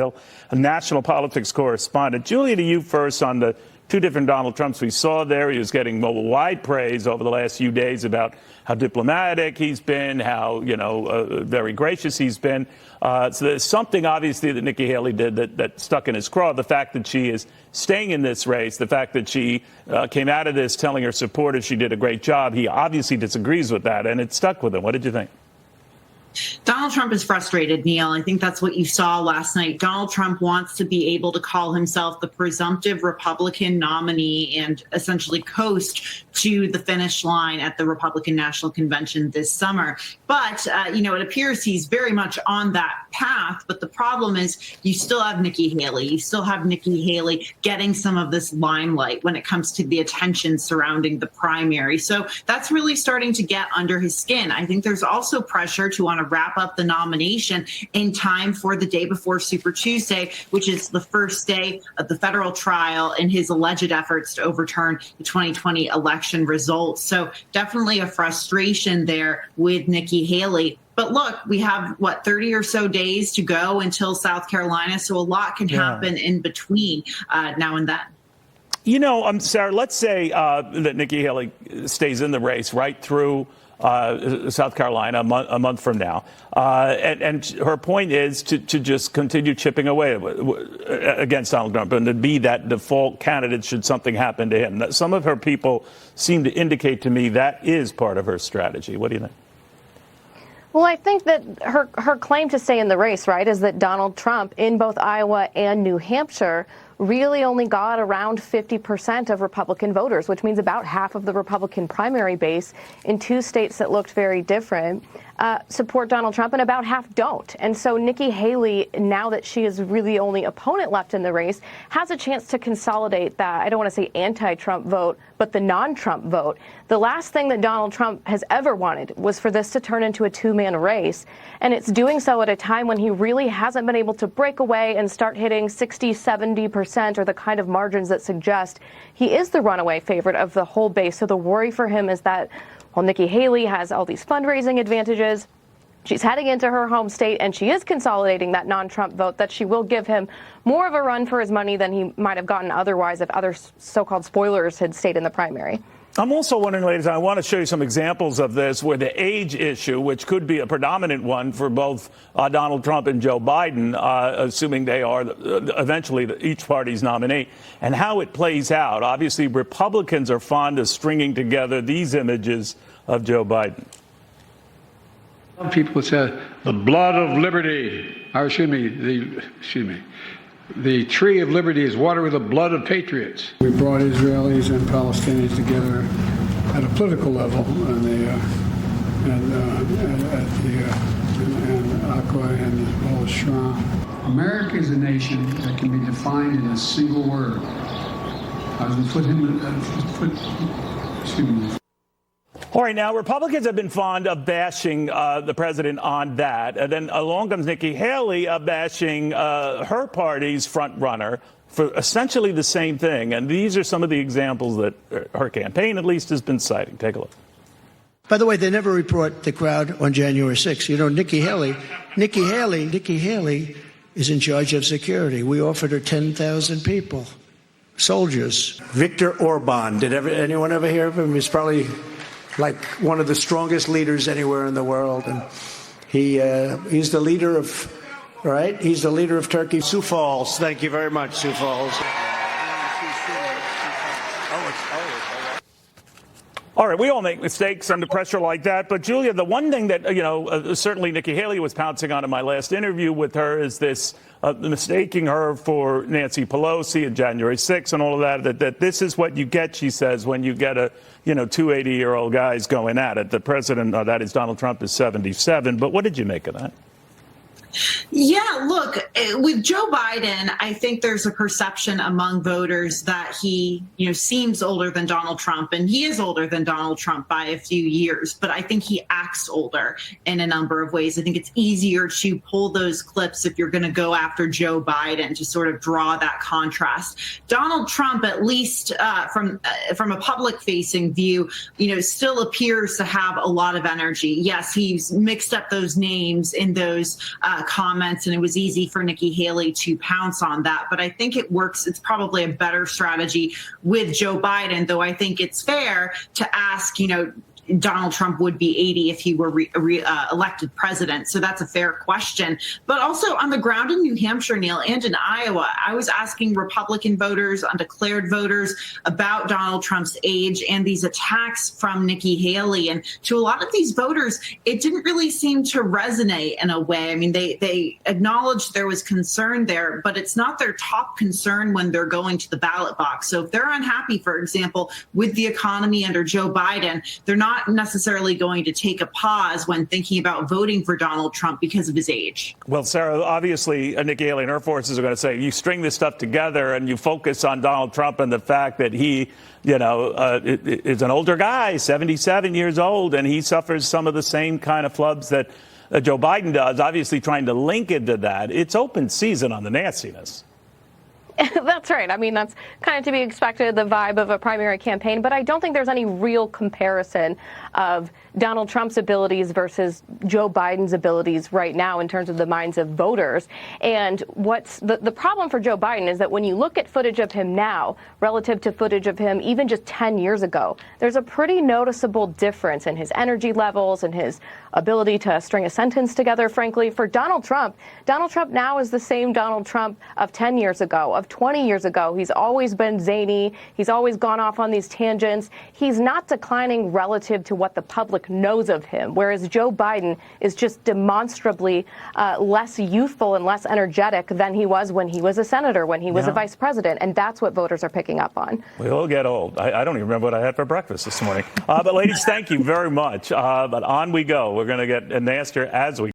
a national politics correspondent. Julia, to you first on the two different Donald Trumps we saw there. He was getting wide praise over the last few days about how diplomatic he's been, how, very gracious he's been. So there's something, obviously, that Nikki Haley did that stuck in his craw. The fact that she is staying in this race, the fact that she came out of this telling her supporters she did a great job. He obviously disagrees with that, and it stuck with him. What did you think? Donald Trump is frustrated, Neil. I think that's what you saw last night. Donald Trump wants to be able to call himself the presumptive Republican nominee and essentially coast to the finish line at the Republican National Convention this summer. But, it appears he's very much on that path. But the problem is you still have Nikki Haley. You still have Nikki Haley getting some of this limelight when it comes to the attention surrounding the primary. So that's really starting to get under his skin. I think there's also pressure to want to wrap up the nomination in time for the day before Super Tuesday, which is the first day of the federal trial in his alleged efforts to overturn the 2020 election results. So definitely a frustration there with Nikki Haley. But look, we have, 30 or so days to go until South Carolina. So a lot can happen in between now and then. Sarah, let's say that Nikki Haley stays in the race right through South Carolina a month from now. And her point is to just continue chipping away against Donald Trump and to be that default candidate should something happen to him. Some of her people seem to indicate to me that is part of her strategy. What do you think? Well, I think that her claim to stay in the race, right, is that Donald Trump in both Iowa and New Hampshire really only got around 50% of Republican voters, which means about half of the Republican primary base in two states that looked very different, support Donald Trump, and about half don't. And so Nikki Haley, now that she is really the only opponent left in the race, has a chance to consolidate that, I don't want to say anti-Trump vote, but the non-Trump vote. The last thing that Donald Trump has ever wanted was for this to turn into a two-man race. And it's doing so at a time when he really hasn't been able to break away and start hitting 60, 70%, or the kind of margins that suggest he is the runaway favorite of the whole base. So the worry for him is that while Nikki Haley has all these fundraising advantages, she's heading into her home state and she is consolidating that non-Trump vote, that she will give him more of a run for his money than he might have gotten otherwise if other so-called spoilers had stayed in the primary. I'm also wondering, ladies, I want to show you some examples of this where the age issue, which could be a predominant one for both Donald Trump and Joe Biden, assuming they are eventually each party's nominee, and how it plays out. Obviously, Republicans are fond of stringing together these images of Joe Biden. Some people say the blood of liberty, or the tree of liberty is watered with the blood of patriots. We brought Israelis and Palestinians together at a political level, and Aqaba and the whole Shram. America is a nation that can be defined in a single word. I was going to All right, now, Republicans have been fond of bashing the president on that. And then along comes Nikki Haley bashing her party's front runner for essentially the same thing. And these are some of the examples that her campaign, at least, has been citing. Take a look. By the way, they never report the crowd on January 6th. Nikki Haley is in charge of security. We offered her 10,000 people, soldiers. Viktor Orban. Did anyone ever hear of him? He's probably like one of the strongest leaders anywhere in the world, and he's the leader of, right? He's the leader of Turkey. Sioux Falls. Thank you very much, Sioux Falls. All right, we all make mistakes under pressure like that. But, Julia, the one thing that, certainly Nikki Haley was pouncing on in my last interview with her is this mistaking her for Nancy Pelosi on January 6th and all of that this is what you get, she says, when you get two 80-year-old guys going at it. The president, that is Donald Trump, is 77. But what did you make of that? Yeah, look, with Joe Biden, I think there's a perception among voters that he, seems older than Donald Trump, and he is older than Donald Trump by a few years, but I think he acts older in a number of ways. I think it's easier to pull those clips if you're going to go after Joe Biden to sort of draw that contrast. Donald Trump, at least from a public-facing view, still appears to have a lot of energy. Yes, he's mixed up those names in those comments, and it was easy for Nikki Haley to pounce on that. But I think it works. It's probably a better strategy with Joe Biden, though I think it's fair to ask, Donald Trump would be 80 if he were elected president. So that's a fair question. But also on the ground in New Hampshire, Neil, and in Iowa, I was asking Republican voters, undeclared voters about Donald Trump's age and these attacks from Nikki Haley. And to a lot of these voters, it didn't really seem to resonate in a way. I mean, they acknowledged there was concern there, but it's not their top concern when they're going to the ballot box. So if they're unhappy, for example, with the economy under Joe Biden, they're not necessarily going to take a pause when thinking about voting for Donald Trump because of his age. Well, Sarah, obviously, Nikki Haley and her forces are going to say, you string this stuff together and you focus on Donald Trump and the fact that he, is an older guy, 77 years old, and he suffers some of the same kind of flubs that Joe Biden does, obviously trying to link it to that. It's open season on the nastiness. That's right. I mean, that's kind of to be expected, the vibe of a primary campaign. But I don't think there's any real comparison of Donald Trump's abilities versus Joe Biden's abilities right now in terms of the minds of voters. And what's the problem for Joe Biden is that when you look at footage of him now relative to footage of him even just 10 years ago, there's a pretty noticeable difference in his energy levels and his ability to string a sentence together, frankly. For Donald Trump now is the same Donald Trump of 10 years ago, of 20 years ago. He's always been zany. He's always gone off on these tangents. He's not declining relative to what the public knows of him, whereas Joe Biden is just demonstrably less youthful and less energetic than he was when he was a senator, when he was a vice president. And that's what voters are picking up on. We all get old. I don't even remember what I had for breakfast this morning. But ladies, thank you very much. But on we go. We're going to get nastier as we